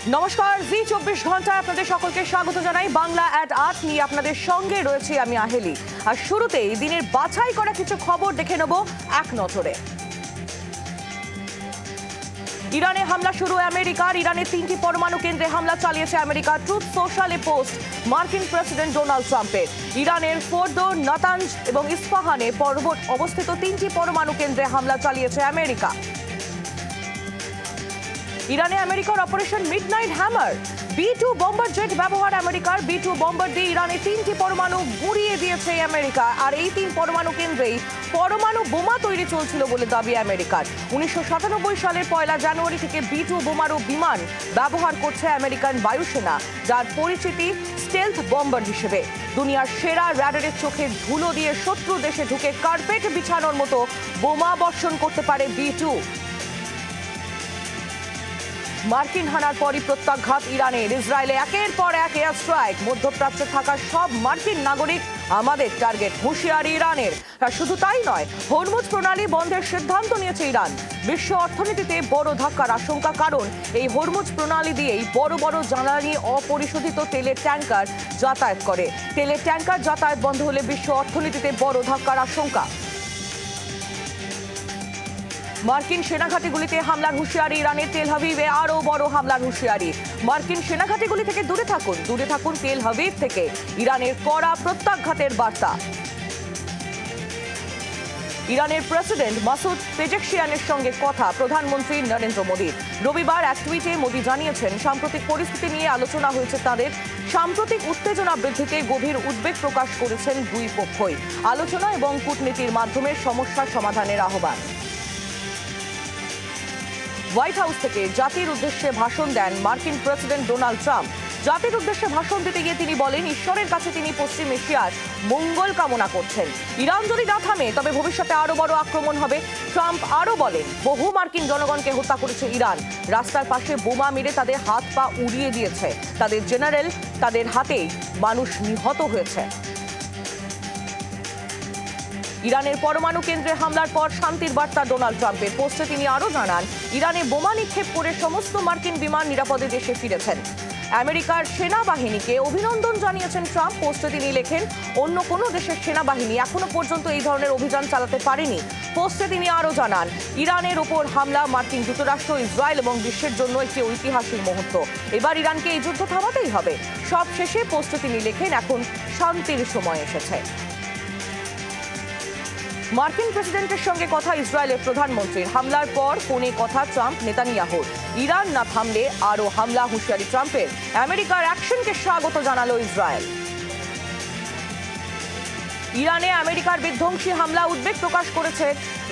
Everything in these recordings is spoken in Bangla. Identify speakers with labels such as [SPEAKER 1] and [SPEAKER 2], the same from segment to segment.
[SPEAKER 1] নমস্কার, জি 24 ঘন্টায় আপনাদের সকলকে স্বাগত জানাই। বাংলা at 8 নিয়ে আপনাদের সঙ্গে রয়েছি আমি আহেলি। আর শুরুতেই দিনের বাছাই করা কিছু খবর দেখে নেব এক নজরে। ইরানে হামলা শুরু আমেরিকার। ইরানের 3টি পরমাণু কেন্দ্রে হামলা চালিয়েছে আমেরিকা। ট্রুথ সোশ্যালে পোস্ট মার্কিন প্রেসিডেন্ট ডোনাল্ড ট্রাম্পের। ইরানের ফোর্দো, নাতানজ এবং ইস্পাহানে অবস্থিত 3টি পরমাণু কেন্দ্রে হামলা চালিয়েছে আমেরিকা। ইরানে আমেরিকার operation midnight hammer. B-2 bomber jet ব্যবহার আমেরিকার। B-2 বম্বার দিয়ে ইরানে 3টি পরমাণু গুঁড়িয়ে দিয়েছে আমেরিকা। আর এই 3 পরমাণু কেন্দ্রেই পরমাণু বোমা তৈরি চলছিল বলে দাবি আমেরিকার। 1997 সালের 1 জানুয়ারি থেকে B-2 বোমারু বিমান ব্যবহার করছে আমেরিকান বায়ুসেনা, যার পরিচিতি স্টেলথ বম্বার হিসেবে। দুনিয়ার সেরা র্যাডারের চোখে ধুলো দিয়ে শত্রু দেশে ঢুকে কার্পেট বিছানোর মতো বোমা বর্ষণ করতে পারে B-2। মার্কিন হানার পরই প্রত্যাঘাত ইরানের। ইসরায়েলে একের পর এক এয়ার স্ট্রাইক। মধ্যপ্রাচ্যে থাকা সব মার্কিন নাগরিক আমাদের টার্গেট, হুঁশিয়ারি ইরানের। শুধু তাই নয়, হরমুজ প্রণালী বন্ধের সিদ্ধান্ত নিয়েছে ইরান। বিশ্ব অর্থনীতিতে বড় ধাক্কার আশঙ্কা, কারণ এই হরমুজ প্রণালী দিয়েই বড় বড় জ্বালানি অপরিশোধিত তেলের ট্যাঙ্কার যাতায়াত করে। তেলের ট্যাঙ্কার যাতায়াত বন্ধ হলে বিশ্ব অর্থনীতিতে বড় ধাক্কার আশঙ্কা। মার্কিন সেনাঘাঁটিগুলিতে হামলার হুঁশিয়ারি ইরানের। তেল হাবিবে আরও বড় হামলার হুঁশিয়ারি। মার্কিন সেনাঘাঁটিগুলি থেকে দূরে থাকুন, দূরে থাকুন তেল হাবিব থেকে। ইরানের কড়া প্রত্যাঘাতের বার্তা। ইরানের প্রেসিডেন্ট মাসুদ পেজেকশিয়ানের সঙ্গে কথা প্রধানমন্ত্রী নরেন্দ্র মোদীর। রবিবার এক টুইটে মোদী জানিয়েছেন, সাম্প্রতিক পরিস্থিতি নিয়ে আলোচনা হয়েছে তাদের। সাম্প্রতিক উত্তেজনা বৃদ্ধিতে গভীর উদ্বেগ প্রকাশ করেছেন দুই পক্ষই। আলোচনা এবং কূটনীতির মাধ্যমে সমস্যার সমাধানের আহ্বান। হোয়াইট হাউস থেকে জাতির উদ্দেশ্যে ভাষণ দেন মার্কিন প্রেসিডেন্ট ডোনাল্ড ট্রাম্প। জাতির উদ্দেশ্যে ভাষণ দিতে গিয়ে তিনি বলেন, ঈশ্বরের কাছে তিনি পশ্চিম এশিয়ার মঙ্গল কামনা করছেন। ইরান যদি না থামে তবে ভবিষ্যতে আরো বড় আক্রমণ হবে। ট্রাম্প আরো বলেন, বহু মার্কিন জনগণকে হত্যা করেছে ইরান। রাস্তার পাশে বোমা মেরে তাদের হাত পা উড়িয়ে দিয়েছে। তাদের জেনারেল, তাদের হাতেই মানুষ নিহত হয়েছে। ইরানের পরমাণু কেন্দ্রে হামলার পর শান্তির বার্তা ডোনাল্ড ট্রাম্পের। পোস্টে তিনি আরও জানান, ইরানে বোমা নিক্ষেপ করে সমস্ত মার্কিন বিমান নিরাপদে দেশে ফিরেছেন। আমেরিকার সেনাবাহিনীকে অভিনন্দন জানিয়েছেন ট্রাম্প। পোস্টে তিনি লেখেন, অন্য কোনো দেশের সেনাবাহিনী এখনো পর্যন্ত এই ধরনের অভিযান চালাতে পারেনি। পোস্টে তিনি আরও জানান, ইরানের ওপর হামলা মার্কিন যুক্তরাষ্ট্র, ইসরায়েল এবং বিশ্বের জন্য একটি ঐতিহাসিক মুহূর্ত। এবার ইরানকে এই যুদ্ধ থামাতেই হবে। সব শেষে পোস্টে তিনি লেখেন, এখন শান্তির সময় এসেছে। মার্কিন প্রেসিডেন্টের সঙ্গে কথা ইসরায়েলের প্রধানমন্ত্রীর। হামলার পর ফোনে কথা ট্রাম্প নেতানিয়াহুর। ইরান না থামলে আরও হামলা, হুঁশিয়ারি ট্রাম্পের। আমেরিকার অ্যাকশনকে স্বাগত জানালো ইসরায়েল। ইরানে আমেরিকার বিধ্বংসী হামলা উদ্বেগ প্রকাশ করেছে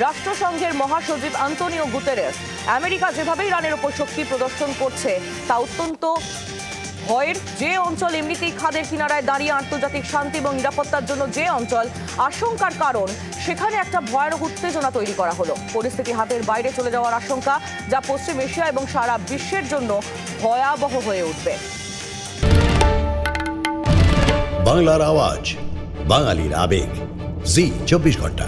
[SPEAKER 1] রাষ্ট্রসংঘের মহাসচিব আন্তোনিও গুতেরেস। আমেরিকা যেভাবে ইরানের ওপর শক্তি প্রদর্শন করছে তা অত্যন্ত ভয়ের। যে অঞ্চল এমনিতেই খাদের কিনারায় দাঁড়িয়ে আন্তর্জাতিক শান্তি এবং নিরাপত্তার জন্য যে অঞ্চল আশঙ্কার কারণ, সেখানে একটা ভয়ানক উত্তেজনা তৈরি করা হলো। পরিস্থিতি হাতের বাইরে চলে যাওয়ার আশঙ্কা, যা পশ্চিম এশিয়া এবং সারা বিশ্বের জন্য ভয়াবহ হয়ে উঠবে।
[SPEAKER 2] বাংলার আওয়াজ, বাঙালির আবেগ, জি 24 ঘন্টা।